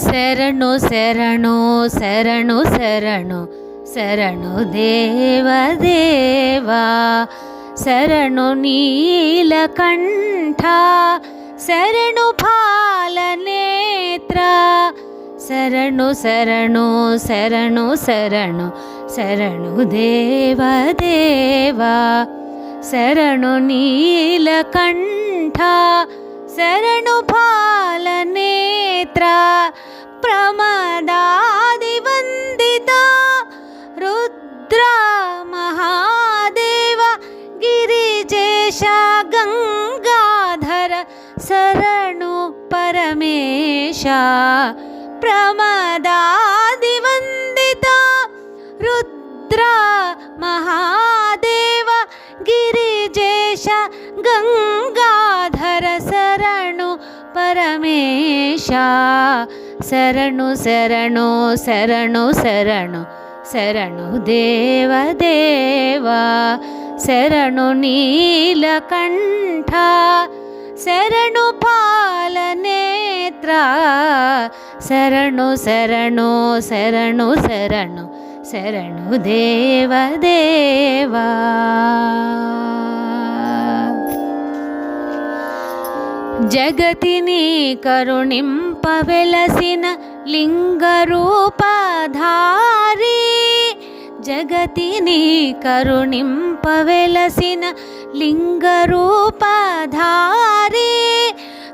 ಶರಣು ಶರಣು ಶರಣು ಶರಣು ಶರಣು ದೇವ ದೇವ ಶರಣು ನೀಲಕಂಠ ಶರಣು ಫಾಲನೇತ್ರ ಶರಣು ಶರಣು ಶರಣು ಶರಣು ಶರಣು ದೇವ ದೇವ ಶರಣು ನೀಲಕಂಠ ಶರಣು ಫಾಲನೇತ್ರ ಪ್ರಮದಾದಿವಂದಿತ ರುದ್ರ ಮಹಾದೇವ ಗಿರಿಜೇಶ ಗಂಗಾಧರ ಶರಣು ಪರಮೇಶ ಪ್ರಮದಾದಿವಂದಿತ ರುದ್ರ ಮಹಾದೇವ ಗಿರಿಜೇಶ ಗಂಗಾಧರ ಶರಣು ಪರಮೇಶ ಶರಣು ಶರಣು ಶರಣು ಶರಣು ಶರಣು ದೇವ ದೇವ ಶರಣು ನೀಲಕಂಠ ಶರಣು ಫಾಲನೇತ್ರ ಶರಣು ಶರಣು ಶರಣು ಶರಣು ಶರಣು ದೇವ ದೇವ ಜಗತಿನಿ ಕರುಣಿಂಪ ವೆಲಸಿನ ಲಿಂಗರೂಪಧಾರಿ ಜಗತಿನಿ ಕರುಣಿಂಪ ವೆಲಸಿನ లింగరూపధారి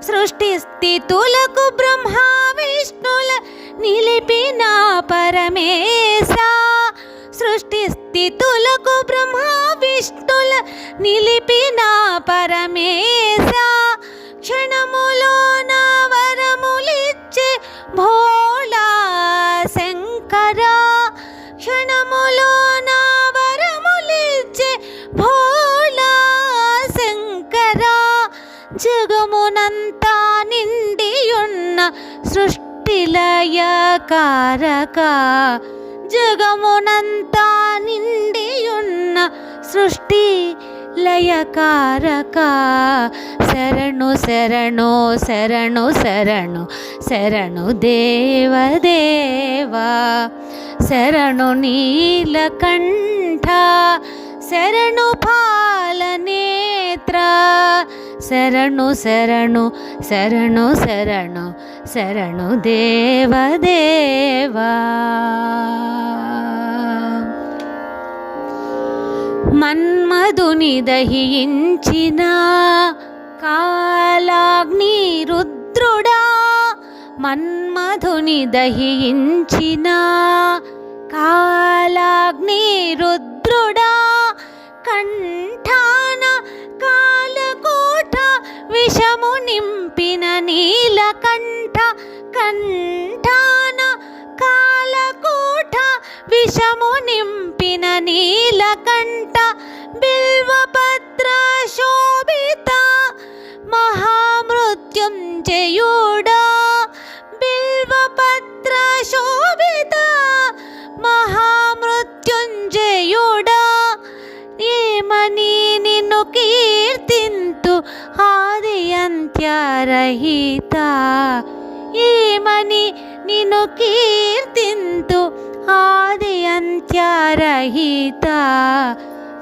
సృష్టి స్థితులకు బ్రహ్మ విష్ణుల నిలిపిన పరమేశ సృష్టి స్థితులకు బ్రహ్మ విష్ణుల నిలిపిన పరమేశ క్షణములోన వరములిచ్చే భోళా శంకర క్షణములోన వరములిచ్చే భోళా శంకర జగమునంతా నిండియున్న సృష్టిలయకారక జగమునంతా నిండియున్న సృష్టి లయకారక శరణు శరణు శరణు శరణు శరణు దేవ దేవ శరణు నీలకంఠ శరణు ఫాలనేత్ర శరణు శరణు శరణు శరణు శరణు దేవ దేవ మన్మధుని దహించిన కాలాగ్ని రుద్రుడా మన్మధుని దహించిన కాలాగ్ని రుద్రుడా కంఠాన కాలకోట విషము నింపిన నీలకంఠ కంఠాన కాలకోట విషము నింపిన నీలకంఠ బిల్వపత్ర శోభిత మహామృత్యుంజయుడా బిల్వపత్ర శోభిత మహామృత్యుంజయుడా ఏమని నిన్ను కీర్తింతు ఆది అంత్యరహిత ఏమని నిన్ను కీర్తింతు ఆది అంత్యరహిత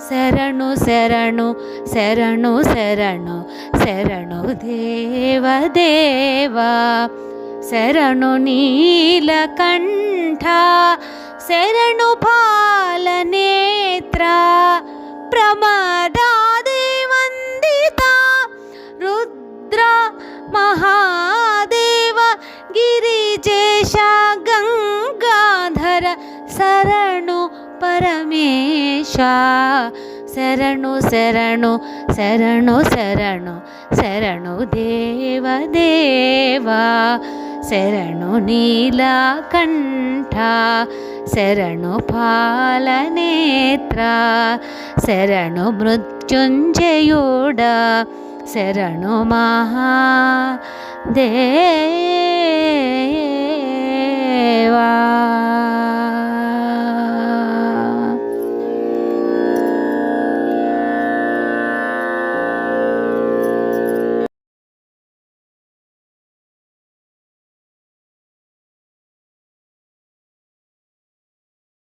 శరణు శరణు శరణు శరణు శరణు దేవ దేవ శరణు నీలకంఠ శరణు ఫాలనేత్ర ప్రమదాదివందిత రుద్ర మహాదేవ గిరిజేశ గంగాధర శరణు పరమేశ శరణు శరణు శరణు శరణు శరణు దేవ దేవ శరణు నీలకంఠ శరణు ఫాలనేత్ర శరణు మృత్యుంజయుడా శరణు మహాదేవ